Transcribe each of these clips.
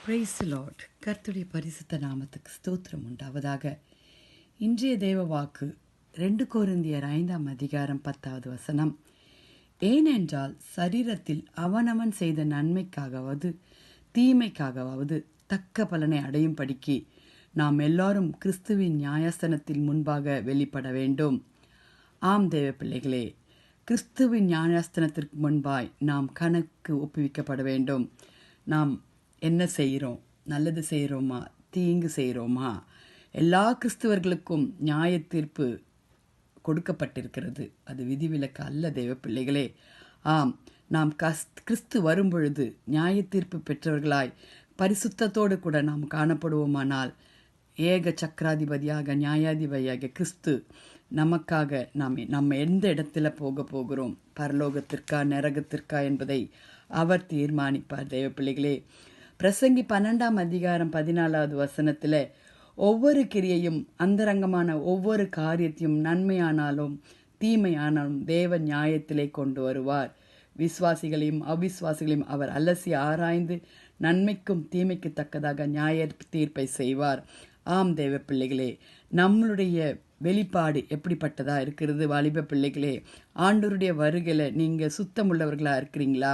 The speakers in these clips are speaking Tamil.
Price Lord. கர்த்தருடைய பரிசுத்த நாமத்துக்கு ஸ்தோத்திரம் உண்டாவதாக. இன்றைய தேவ வாக்கு 2 கொரிந்தியர் 5ஆம் அதிகாரம் 10வது வசனம். ஏனென்றால் சரீரத்தில் அவனவன் செய்த நன்மைக்காகவாவது தீமைக்காகவாவது தக்க பலனை அடையும் படிக்கு நாம் எல்லாரும் கிறிஸ்துவின் நியாயஸ்தானத்தில் முன்பாக வெளிப்பட வேண்டும். ஆம் தேவ பிள்ளைகளே, கிறிஸ்துவின் நியாயஸ்தானத்திற்கு முன்பாய் நாம் கணக்கு ஒப்புவிக்கப்பட வேண்டும். நாம் என்ன செய்கிறோம்? நல்லது செய்கிறோமா? தீங்கு செய்கிறோமா? எல்லா கிறிஸ்துவர்களுக்கும் நியாய தீர்ப்பு கொடுக்கப்பட்டிருக்கிறது. அது விதிவிலக்கு அல்ல தேவ பிள்ளைகளே. ஆம், நாம் கிறிஸ்து வரும்பொழுது நியாய தீர்ப்பு பெற்றவர்களாய் பரிசுத்தத்தோடு கூட நாம் காணப்படுவோமானால் ஏக சக்கராதிபதியாக நியாயாதிபதியாக கிறிஸ்து நமக்காக நம்ம எந்த இடத்துல போகிறோம், பரலோகத்திற்கா நரகத்திற்கா என்பதை அவர் தீர்மானிப்பார். தேவ பிள்ளைகளே, பிரசங்கி 12ஆம் அதிகாரம் 14வது வசனத்தில் ஒவ்வொரு கிரியையும் அந்தரங்கமான ஒவ்வொரு காரியத்தையும் நன்மையானாலும் தீமையானாலும் தேவ நியாயத்திலே கொண்டு வருவார். விசுவாசிகளையும் அவிசுவாசிகளையும் அவர் அலசி ஆராய்ந்து நன்மைக்கும் தீமைக்கு தக்கதாக நியாய தீர்ப்பை செய்வார். ஆம் தேவ பிள்ளைகளே, நம்மளுடைய வெளிப்பாடு எப்படிப்பட்டதா இருக்கிறது? வாலிப பிள்ளைகளே, ஆண்டவருடைய வருகையில் நீங்கள் சுத்தமுள்ளவர்களாக இருக்கிறீங்களா?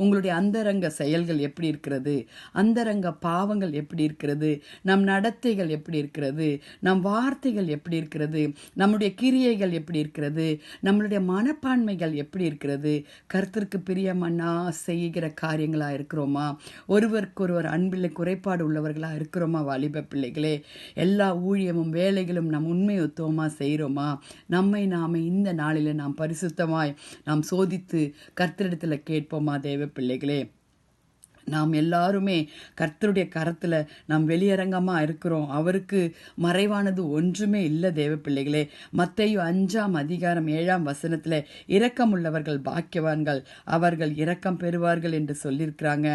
உங்களுடைய அந்தரங்க செயல்கள் எப்படி இருக்கிறது? அந்தரங்க பாவங்கள் எப்படி இருக்கிறது? நம் நடத்தைகள் எப்படி இருக்கிறது? நம் வார்த்தைகள் எப்படி இருக்கிறது? நம்முடைய கிரியைகள் எப்படி இருக்கிறது? நம்மளுடைய மனப்பான்மைகள் எப்படி இருக்கிறது? கர்த்தருக்கு பிரியமன்னா செய்கிற காரியங்களாக இருக்கிறோமா? ஒருவருக்கொருவர் அன்பில் குறைபாடு உள்ளவர்களாக இருக்கிறோமா? வாலிப பிள்ளைகளே, எல்லா ஊழியமும் வேலைகளும் நம் உண்மை உத்தவமாக செய்கிறோமா? நம்மை நாமே இந்த நாளில் நாம் பரிசுத்தமாய் நாம் சோதித்து கர்த்தரிடத்தில் கேட்போமா? தேவ பிள்ளைகளே, நாம் எல்லாருமே கர்த்தருடைய கரத்தில் நாம் வெளியரங்கமாக இருக்கிறோம். அவருக்கு மறைவானது ஒன்றுமே இல்லை. தேவ பிள்ளைகளே, மத்தேயு 5ஆம் அதிகாரம் 7ஆம் வசனத்தில் இரக்கமுள்ளவர்கள் பாக்கியவான்கள், அவர்கள் இரக்கம் பெறுவார்கள் என்று சொல்லியிருக்கிறாங்க.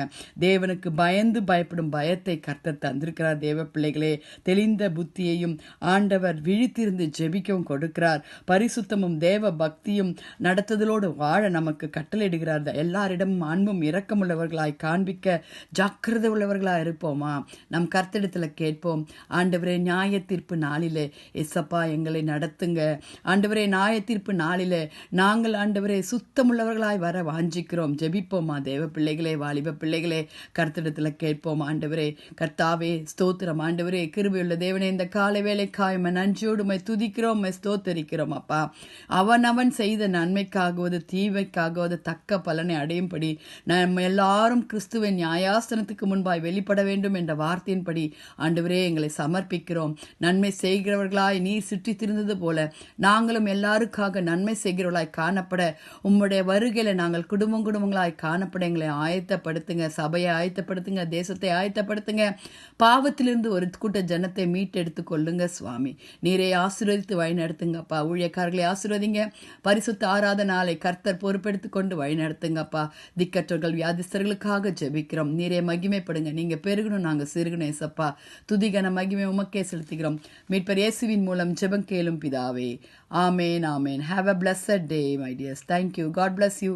தேவனுக்கு பயந்து பயப்படும் பயத்தை கர்த்தர் தந்திருக்கிறார். தேவ பிள்ளைகளே, தெளிந்த புத்தியையும் ஆண்டவர் விழித்திருந்து ஜெபிக்கவும் கொடுக்கிறார். பரிசுத்தமும் தேவ பக்தியும் நடத்துதலோடு வாழ நமக்கு கட்டளையிடுகிறார். எல்லாரிடமும் அன்பும் இரக்கமுள்ளவர்களாய் காண்பிக்க ஜாக்கிரதை உள்ளவர்களாக இருப்போமா? நம் கர்த்தரிடத்தில் கேட்போம். ஆண்டவரே, நியாய தீர்ப்பு நாளிலே எசப்பா எங்களை நடத்துங்க. ஆண்டவரே, நியாய தீர்ப்பு நாளிலே நாங்கள் ஆண்டவரே சுத்தமுள்ளவர்களாய் வர வாஞ்சிக்கிறோம். ஜெபிப்போமா? தேவ பிள்ளைகளே, வாலிப பிள்ளைகளே, கர்த்தரிடத்தில் கேட்போம். ஆண்டவரே, கர்த்தாவே ஸ்தோத்திரம். ஆண்டவரே, கிருபையுள்ள தேவனே, இந்த காலை வேளைக்காய் நன்றியோடு துதிக்கிறோம், ஸ்தோத்தரிக்கிறோம். அப்பா, அவனவன் செய்த நன்மைக்காகவது தீமைக்காகவது தக்க பலனை அடையும்படி நம்ம எல்லாரும் கிறிஸ்துவின் நியாயாசனத்துக்கு முன்பாய் வெளிப்பட வேண்டும் என்ற வார்த்தையின்படி ஆண்டவரே எங்களை சமர்ப்பிக்கிறோம். நன்மை செய்கிறவர்களாய் நீர் சுற்றி திரிந்தது போல நாங்களும் எல்லாருக்காக நன்மை செய்கிறவர்களாய் காணப்பட உம்முடைய வருகையில் நாங்கள் குடும்பங்களாய் காணப்பட எங்களை ஆயத்தப்படுத்துங்க. சபையை ஆயத்தப்படுத்துங்க, தேசத்தை ஆயத்தப்படுத்துங்க. பாவத்திலிருந்து ஒரு கூட்ட ஜனத்தை மீட்டெடுத்து கொள்ளுங்க சுவாமி. நீரை ஆசீர்வதித்து வழிநடத்துங்கப்பா. ஊழியக்காரர்களை ஆசீர்வதிங்க. பரிசுத்த ஆராத நாளை கர்த்தர் பொறுப்பெடுத்து கொண்டு வழிநடத்துங்கப்பா. திக்கற்றவர்கள் வியாதிஸ்தர்களுக்காக ஜெபிக்கிறோம். நீரே மகிமைப்படுங்க. நீங்க பெருகணும், நாங்க சிறுகணும். ஏசப்பா, துதிகன மகிமை உமக்கே செலுத்துகிறோம். மீட்பர் இயேசுவின் மூலம் ஜெபம் கேளும் பிதாவே. ஆமேன், ஆமேன். Have a blessed day, my dears. Thank you. God bless you.